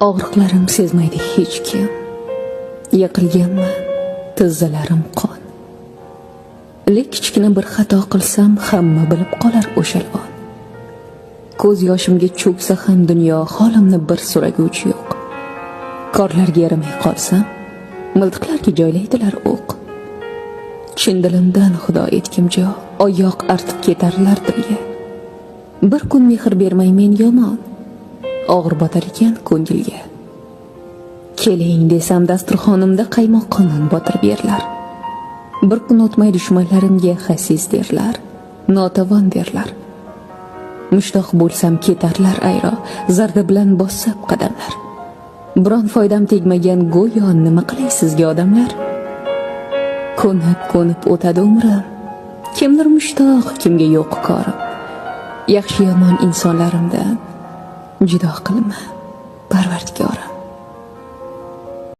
Og'riqlarim sezmaydi hech kim. Yiqilganman, tizzalarim qon. Lek kichkina bir xato qilsam, hamma bilib qolar o'sha on. Ko'z yoshimga cho'ksa ham dunyo, holimni bir so'raguvchi yo'q. Qorlarga yaramay qolsam, miltiqlarga joylaydilar o'q. Chin dilimdan xudo etgimjo, oyoq artib ketarlar dilga. Bir kun mehr bermay men yomon, og'ir botar ekan ko'ngilga. Keling desam dasturxonimda qaymoq qonon botirib yerlar. Bir kun o'tmay dushmanlarimga xasis derlar, notavon derlar. Mushtoq bo'lsam ketarlar ayro, zarda bilan bosib qadamlar. Biron foydam tegmagan go'yo nima qilay sizga odamlar? Ko'nib o'tadi umrim. Kimdir mushtoq, kimga yo'q korim. Yaxshi yomon insonlarimdan judo qilma, Parvardigorim.